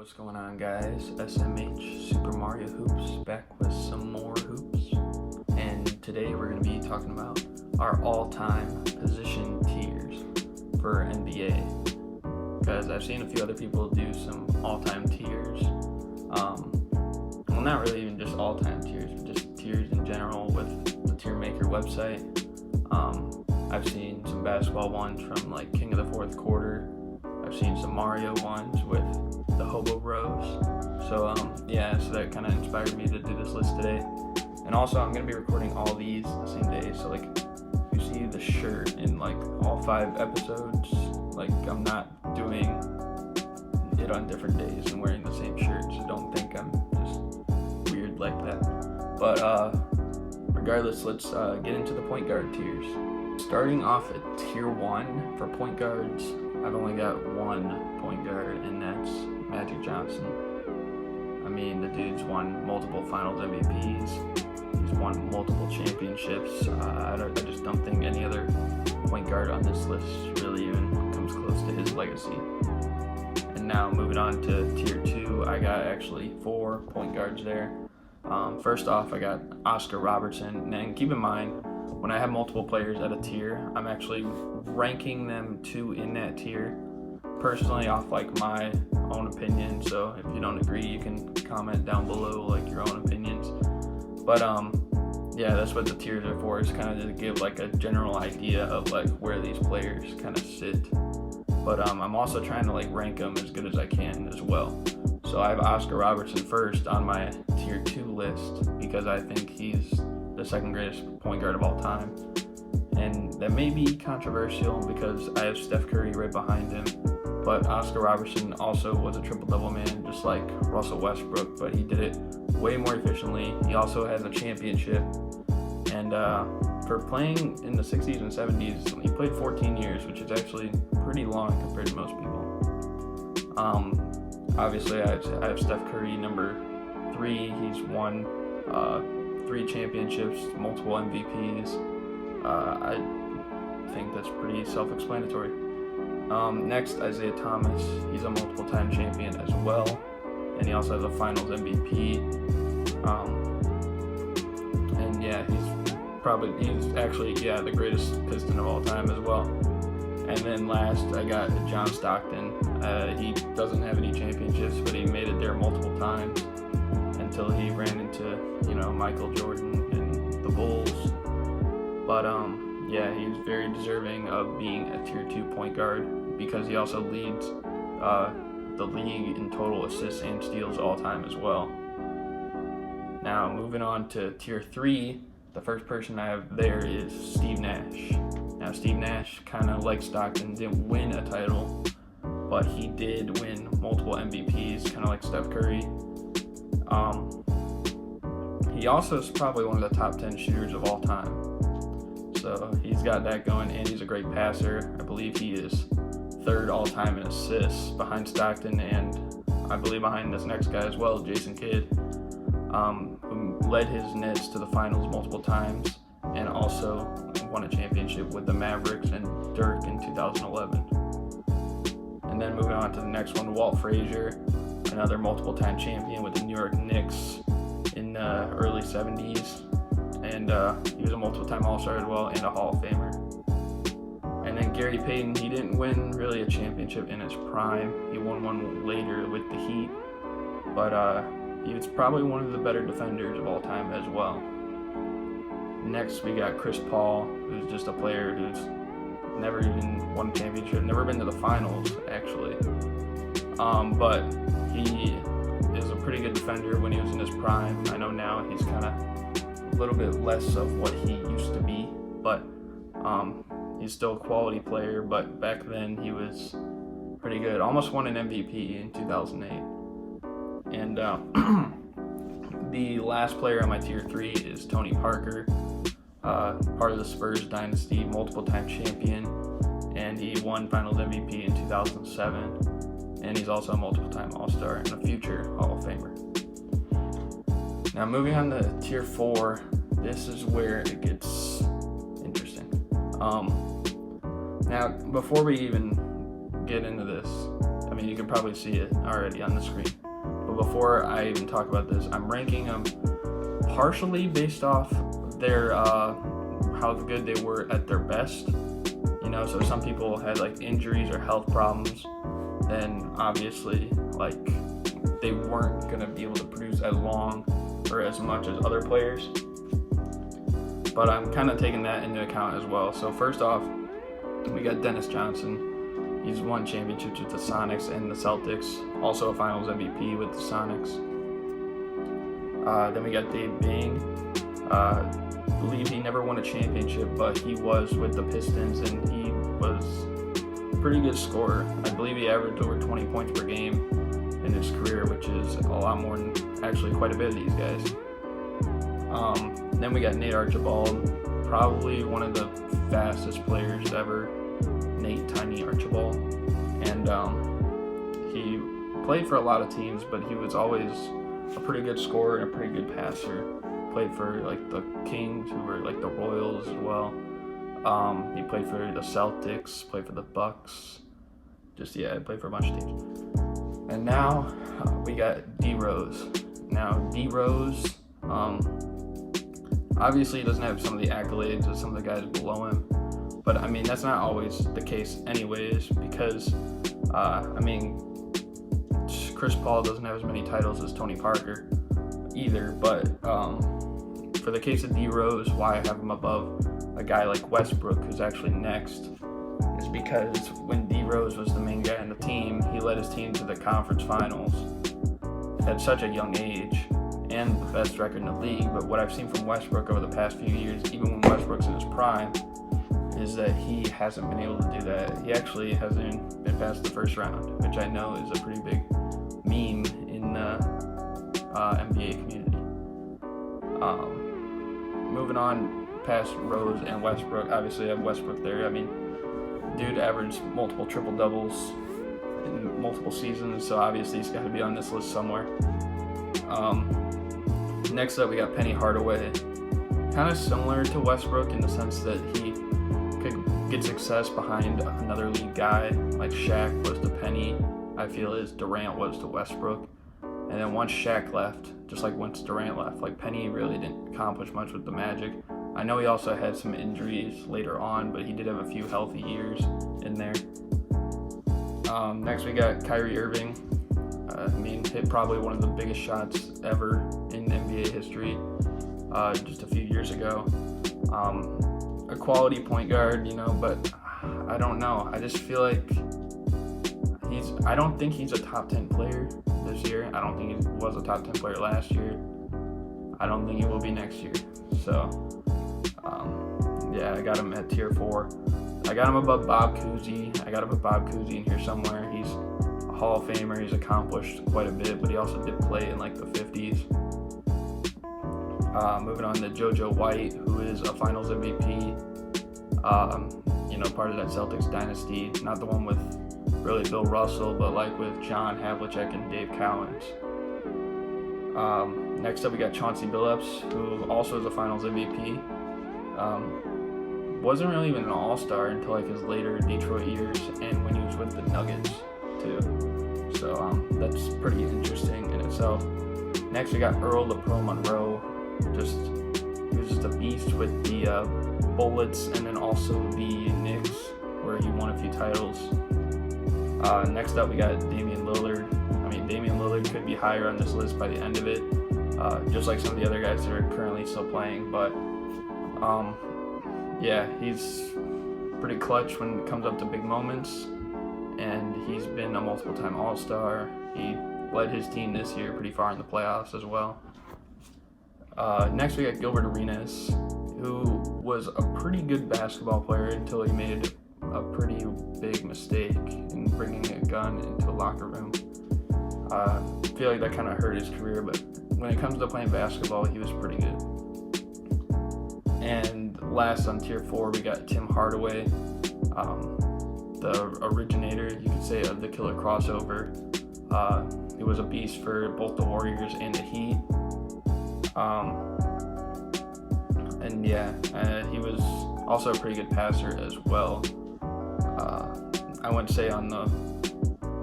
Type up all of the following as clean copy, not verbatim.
What's going on, guys? SMH Super Mario Hoops back with some more hoops, and today we're going to be talking about our all-time position tiers for NBA, because I've seen a few other people do some all-time tiers, well, not really even just all-time tiers, but just tiers in general with the Tier Maker website. I've seen some basketball ones from like King of the Fourth Quarter. I've seen some Mario ones with the Hobo Bros. So so that kind of inspired me to do this list today. And also I'm gonna be recording all these the same day. So like you see the shirt in like all 5 episodes, like I'm not doing it on different days and wearing the same shirt. So don't think I'm just weird like that. But regardless, let's get into the point guard tiers. Starting off at tier 1 for point guards, I've only got one point guard, and that's Magic Johnson. I mean, the dude's won multiple Finals MVPs. He's won multiple championships. I just don't think any other point guard on this list really even comes close to his legacy. And now moving on to tier 2, I got actually 4 point guards there. First off, I got Oscar Robertson, and keep in mind, when I have multiple players at a tier, I'm actually ranking them 2 in that tier, personally off like my own opinion. So if you don't agree, you can comment down below like your own opinions. But that's what the tiers are for, is kind of to give like a general idea of like where these players kind of sit. But I'm also trying to like rank them as good as I can as well. So I have Oscar Robertson first on my tier 2 list because I think he's the second greatest point guard of all time. And that may be controversial because I have Steph Curry right behind him, but Oscar Robertson also was a triple-double man just like Russell Westbrook, but he did it way more efficiently. He also has a championship, and for playing in the 60s and 70s, he played 14 years, which is actually pretty long compared to most people. Obviously I have Steph Curry number 3. He's won 3 championships, multiple MVPs. I think that's pretty self-explanatory. Next, Isaiah Thomas. He's a multiple-time champion as well, and he also has a Finals MVP. He's actually the greatest Piston of all time as well. And then last, I got John Stockton. He doesn't have any championships, but he made it there multiple times until he ran into, Michael Jordan and the Bulls. But he's very deserving of being a tier 2 point guard because he also leads the league in total assists and steals all time as well. Now moving on to tier 3, the first person I have there is Steve Nash. Now Steve Nash, kind of like Stockton, didn't win a title, but he did win multiple MVPs, kind of like Steph Curry. He also is probably one of the top 10 shooters of all time. So he's got that going, and he's a great passer. I believe he is 3rd all time in assists behind Stockton, and I believe behind this next guy as well, Jason Kidd, who led his Nets to the finals multiple times and also won a championship with the Mavericks and Dirk in 2011. And then moving on to the next one, Walt Frazier, another multiple-time champion with the New York Knicks in the early 70s. And he was a multiple-time All-Star as well and a Hall of Famer. And then Gary Payton, he didn't win really a championship in his prime. He won one later with the Heat, but he was probably one of the better defenders of all time as well. Next, we got Chris Paul, who's just a player who's never even won a championship, never been to the finals, actually. But he is a pretty good defender when he was in his prime. I know now he's kind of a little bit less of what he used to be, but he's still a quality player. But back then he was pretty good. Almost won an MVP in 2008. And the last player on my tier 3 is Tony Parker, part of the Spurs dynasty, multiple-time champion, and he won Finals MVP in 2007, and he's also a multiple-time All-Star and a future Hall of Famer. Now moving on to tier 4, this is where it gets interesting. Now before we even get into this, mean, you can probably see it already on the screen. But before I even talk about this, I'm ranking them partially based off their how good they were at their best. You know, so some people had like injuries or health problems, then obviously like they weren't gonna be able to produce as long or as much as other players. But I'm kind of taking that into account as well. So first off, we got Dennis Johnson. He's won championships with the Sonics and the Celtics. Also a Finals MVP with the Sonics. Then we got Dave Bing. I believe he never won a championship, but he was with the Pistons, and he was a pretty good scorer. I believe he averaged over 20 points per game in his career, which is a lot more than actually quite a bit of these guys. Then we got Nate Archibald, probably one of the fastest players ever, Nate Tiny Archibald. And he played for a lot of teams, but he was always a pretty good scorer and a pretty good passer. Played for like the Kings, who were like the Royals as well. He played for the Celtics, played for the Bucks. He played for a bunch of teams. And now we got D Rose. Now D Rose, obviously he doesn't have some of the accolades of some of the guys below him, but I mean that's not always the case anyways, because I mean Chris Paul doesn't have as many titles as Tony Parker either, but for the case of D Rose, why I have him above a guy like Westbrook, who's actually next, is because when D Rose was the main guy on the team, he led his team to the conference finals at such a young age and the best record in the league. But what I've seen from Westbrook over the past few years, even when Westbrook's in his prime, is that he hasn't been able to do that. He actually hasn't been past the first round, which I know is a pretty big meme in the NBA community. Moving on past Rose and Westbrook, obviously I have Westbrook there. I mean, dude averaged multiple triple doubles in multiple seasons, so obviously he's got to be on this list somewhere. Next up, we got Penny Hardaway. Kind of similar to Westbrook in the sense that he could get success behind another league guy, like Shaq was to Penny, I feel as Durant was to Westbrook. And then once Shaq left, just like once Durant left, like Penny really didn't accomplish much with the Magic. I know he also had some injuries later on, but he did have a few healthy years in there. Next we got Kyrie Irving. I mean, hit probably one of the biggest shots ever in NBA history just a few years ago. A quality point guard, you know, but I don't know. I just feel like I don't think he's a top 10 player this year. I don't think he was a top 10 player last year. I don't think he will be next year. So, I got him at tier 4. I got him above Bob Cousy. I got to put Bob Cousy in here somewhere. He's a Hall of Famer. He's accomplished quite a bit, but he also did play in like the 50s. Moving on to JoJo White, who is a Finals MVP. Part of that Celtics dynasty. Not the one with really Bill Russell, but like with John Havlicek and Dave Cowens. Next up, we got Chauncey Billups, who also is a Finals MVP. Wasn't really even an all-star until like his later Detroit years and when he was with the Nuggets too. So that's pretty interesting in itself. Next we got Earl the Pro Monroe. He was just a beast with the Bullets and then also the Knicks, where he won a few titles. Next up we got Damian Lillard. I mean, Damian Lillard could be higher on this list by the end of it, just like some of the other guys that are currently still playing, but he's pretty clutch when it comes up to big moments, and he's been a multiple-time All-Star. He led his team this year pretty far in the playoffs as well. Next we got Gilbert Arenas, who was a pretty good basketball player until he made a pretty big mistake in bringing a gun into a locker room. I feel like that kind of hurt his career, but when it comes to playing basketball, he was pretty good. And last on tier 4, we got Tim Hardaway, the originator, you could say, of the killer crossover. He was a beast for both the Warriors and the Heat. He was also a pretty good passer as well. I wouldn't say on the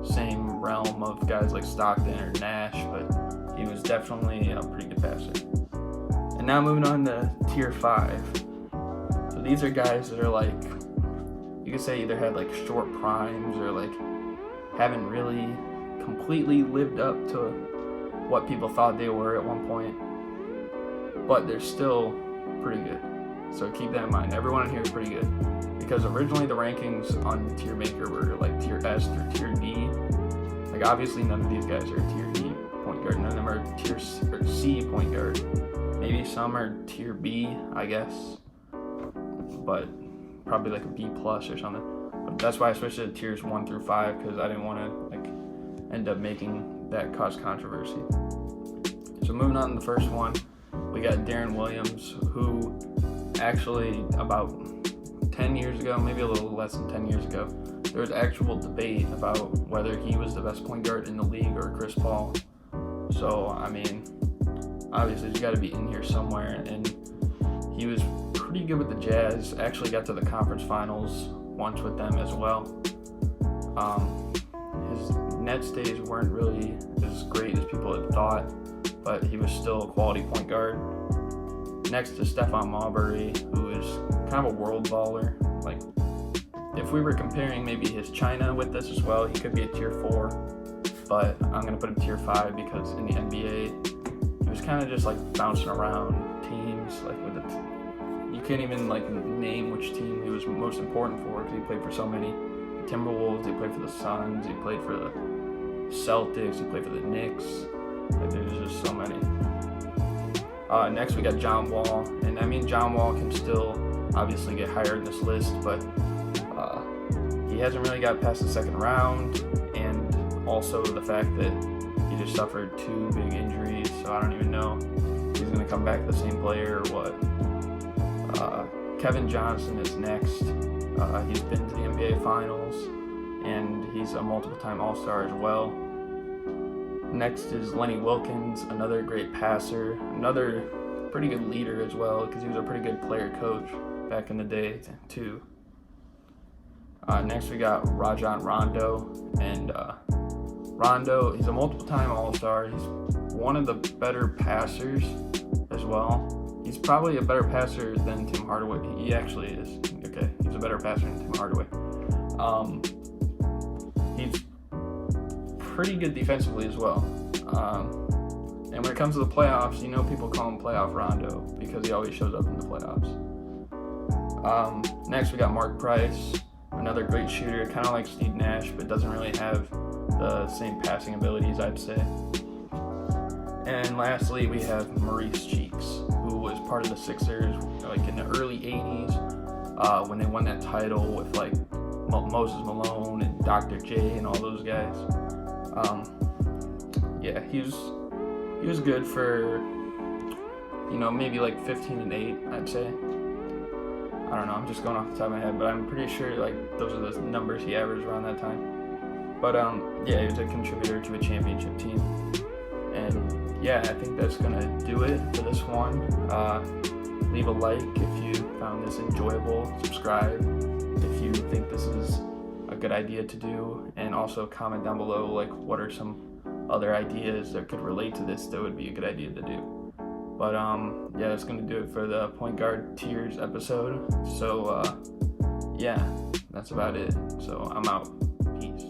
same realm of guys like Stockton or Nash, but he was definitely a pretty good passer. And now moving on to tier 5. So these are guys that are like, you could say either had like short primes or like haven't really completely lived up to what people thought they were at one point, but they're still pretty good. So keep that in mind. Everyone in here is pretty good, because originally the rankings on Tier Maker were like Tier S through Tier D. Like obviously none of these guys are Tier D point guard. None of them are Tier C point guard. Maybe some are Tier B, I guess, but probably like a B plus or something. But that's why I switched to tiers 1 through 5, because I didn't want to like end up making that cause controversy. So moving on to the first one, we got Deron Williams, who actually about 10 years ago, maybe a little less than 10 years ago, there was actual debate about whether he was the best point guard in the league or Chris Paul. So, I mean, obviously he's got to be in here somewhere, and he was pretty good with the Jazz. Actually got to the conference finals once with them as well. His Nets days weren't really as great as people had thought, but he was still a quality point guard. Next to Stephon Marbury, who is kind of a world baller. Like, if we were comparing maybe his China with this as well, he could be a tier 4, but I'm going to put him tier 5 because in the NBA, he was kind of just like bouncing around teams. Like with you can't even like name which team he was most important for, because he played for so many. The Timberwolves, he played for the Suns, he played for the Celtics, he played for the Knicks. Like, there's just so many. Next we got John Wall, and I mean John Wall can still obviously get higher in this list, but he hasn't really got past the second round, and also the fact that he just suffered 2 big injuries, so I don't even know if he's going to come back the same player or what. Kevin Johnson is next. He's been to the NBA Finals, and he's a multiple-time All-Star as well. Next is Lenny Wilkins, another great passer, another pretty good leader as well, because he was a pretty good player coach back in the day too. Next we got Rajon Rondo, and Rondo, he's a multiple-time All-Star. He's one of the better passers as well. He's probably a better passer than Tim Hardaway. He actually is. Okay, he's a better passer than Tim Hardaway. He's pretty good defensively as well. And when it comes to the playoffs, you know people call him Playoff Rondo because he always shows up in the playoffs. Next, we got Mark Price, another great shooter, kind of like Steve Nash, but doesn't really have the same passing abilities, I'd say. And lastly, we have Maurice Cheeks, who was part of the Sixers like in the early 80s when they won that title with like Moses Malone and Dr. J and all those guys. Yeah, he was good for, you know, maybe like 15 and 8, I'd say. I don't know, I'm just going off the top of my head, but I'm pretty sure like those are the numbers he averaged around that time. But yeah, he was a contributor to a championship team. And yeah, I think that's gonna do it for this one. Leave a like if you found this enjoyable. Subscribe if you think this is a good idea to do, and also comment down below like what are some other ideas that could relate to this that would be a good idea to do. But yeah, that's gonna do it for the point guard tiers episode. So yeah, that's about it. So I'm out. Peace.